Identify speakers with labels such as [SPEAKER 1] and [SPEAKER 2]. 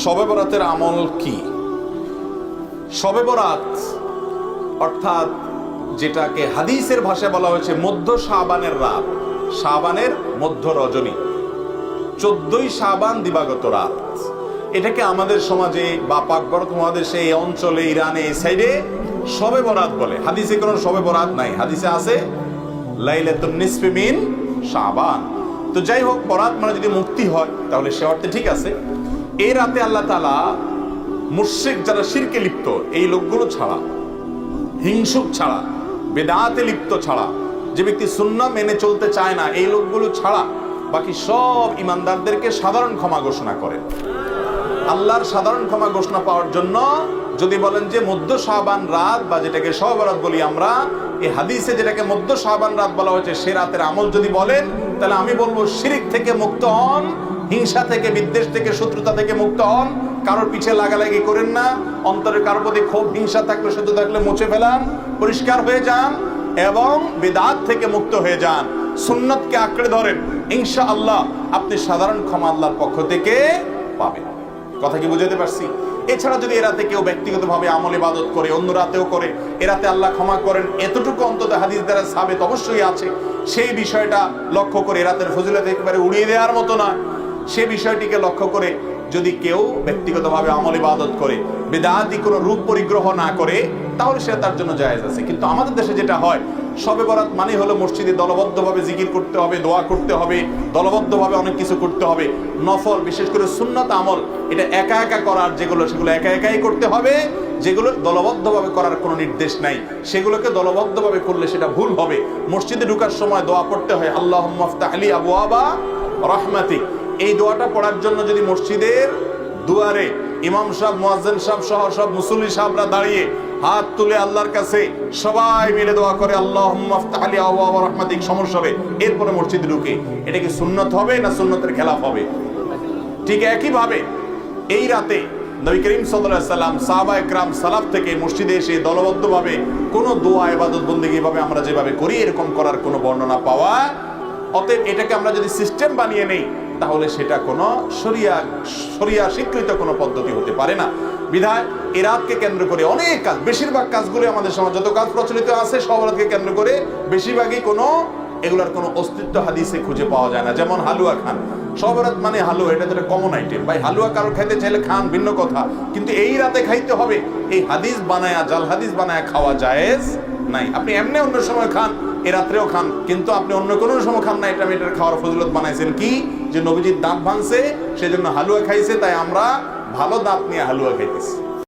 [SPEAKER 1] শবে বরাতের আমল কি? শবে বরাত অর্থাৎ যেটাকে হাদিসের ভাষায় বলা হয়েছে মধ্য শাবানের রাত, শাবানের মধ্য রজনী, 14ই শাবান দিবাগত রাত। এটাকে আমাদের সমাজে বা পাক ভারত মহাদেশে এই অঞ্চলে, ইরানে, এই সাইডে শবে বরাত বলে। হাদিসে কোনো শবে বরাত নাই, হাদিসে আছে লাইলাতুন নিসফি মিন শাবান। তো যাই হোক, বরাত মানে যদি মুক্তি হয় তাহলে সে অর্থে ঠিক আছে। এই রাতে আল্লাহ তাআলা মুশরিক যারা শিরকে লিপ্ত, এই লোকগুলো ছাড়া, হিংসুক ছাড়া, বেদাতে লিপ্ত ছাড়া, যে ব্যক্তি সুন্নাহ মেনে চলতে চায় না, এই লোকগুলো ছাড়া বাকি সব ইমানদারদেরকে সাধারণ ক্ষমা ঘোষণা করে। আল্লাহর সাধারণ ক্ষমা ঘোষণা পাওয়ার জন্য যদি বলেন যে মধ্য শাবান রাত বা যেটাকে শবে বরাত বলি আমরা, এই হাদিসে যেটাকে মধ্য শাবান রাত বলা হয়েছে, সে রাতের আমল যদি বলেন, তাহলে আমি বলবো শিরক থেকে মুক্ত হন, হিংসা থেকে, বিদ্বেষ থেকে, শত্রুতা থেকে মুক্ত হন, কারোর পিছে লাগালাগি করেন না, অন্তরে কারোর প্রতি ক্ষোভ হিংসা থাকলে, শত্রু থাকলে মুছে ফেলান, পরিষ্কার হয়ে যান এবং বিদআত থেকে মুক্ত হয়ে যান, সুন্নাতকে আঁকড়ে ধরেন। ইনশাআল্লাহ আপনি সাধারণ ক্ষমা আল্লাহর পক্ষ থেকে পাবেন। কথা কি বুঝাতে পারছি? এছাড়া যদি এরাতে কেউ ব্যক্তিগতভাবে আমল ইবাদত করে, অন্য রাতেও করে, এরাতে আল্লাহ ক্ষমা করেন, এতটুকু অন্তত হাদিস দ্বারা সাবেত অবশ্যই আছে। সেই বিষয়টা লক্ষ্য করে, রাতের ফজিলত একেবারে উড়িয়ে দেওয়ার মতো না, সে বিষয়টিকে লক্ষ্য করে যদি কেউ ব্যক্তিগতভাবে আমল ইবাদত করে, বিদআতি কোনো রূপ পরিগ্রহ না করে, তাহলে সে তার জন্য জায়েজ আছে। কিন্তু আমাদের দেশে যেটা হয়, শবে বরাত মানে হলো মসজিদে দলবদ্ধভাবে জিকির করতে হবে, দোয়া করতে হবে, দলবদ্ধভাবে অনেক কিছু করতে হবে, নফল বিশেষ করে সুন্নাত আমল এটা একা একা করার যেগুলো, সেগুলো একা একাই করতে হবে। যেগুলো দলবদ্ধভাবে করার কোনো নির্দেশ নাই, সেগুলোকে দলবদ্ধভাবে করলে সেটা ভুল হবে। মসজিদে ঢোকার সময় দোয়া পড়তে হয়, আল্লাহুম্মা ইফতাহ লি আবওয়াবা রাহমাতিক। এই দোয়াটা পড়ার জন্য যদি মসজিদের দুয়ারে ইমাম সাহেব, মুয়াজ্জিন সাহেব সহ সব মুসল্লি সাহেবরা দাঁড়িয়ে হাত তুলে আল্লাহর কাছে সবাই মিলে দোয়া করে, আল্লাহুম্মা ইফতাহ লি আবওয়াবা রাহমাতিক, সমস্যা হবে, এরপরে মসজিদে ঢুকে, এটা কি সুন্নাত হবে না সুন্নাতের খেলাফ হবে? ঠিক একই ভাবে এই রাতে নবী করিম সাল্লাল্লাহু আলাইহি সাল্লাম, সাহাবায়ে কেরাম, সালাফ থেকে মসজিদে এসে দলবদ্ধভাবে কোনো দোয়া ইবাদত বন্দেগী ভাবে আমরা যেভাবে করি, এরকম করার কোনো বর্ণনা পাওয়া। অতএব এটাকে আমরা যদি সিস্টেম বানিয়ে নেই, তাহলে সেটা কোনো শরিয়া স্বীকৃত কোনো পদ্ধতি হতে পারে না। বিধায় এই রাতকে কেন্দ্র করে অনেক কাজ, বেশিরভাগ কাজগুলো আমাদের সমাজ যত কাজ প্রচলিত আছে, সব রাতকে কেন্দ্র করে বেশিরভাগই কোনো এগুলার কোনো অস্তিত্ব হাদিসে খুঁজে পাওয়া যায় না। যেমন হালুয়া খান, শবে বরাত মানে হালুয়া, এটা তো কমন আইটেম। ভাই হালুয়া কারো খাইতে চাইলে খান, ভিন্ন কথা, কিন্তু এই রাতে খাইতে হবে, এই হাদিস বানায়া, জাল হাদিস বানায়া খাওয়া জায়েজ নাই। আপনি এমনি অন্য সময় খান, এ রাত্রেও খান, কিন্তু আপনি অন্য কোনো সময় খান না। এটা এটার খাওয়ার ফজিলত বানাইছেন কি, যে নবীজির দাঁত ভাঙছে, সেজন্য হালুয়া খাইছে, তাই আমরা ভালো দাঁত নিয়ে হালুয়া খাইতেছি।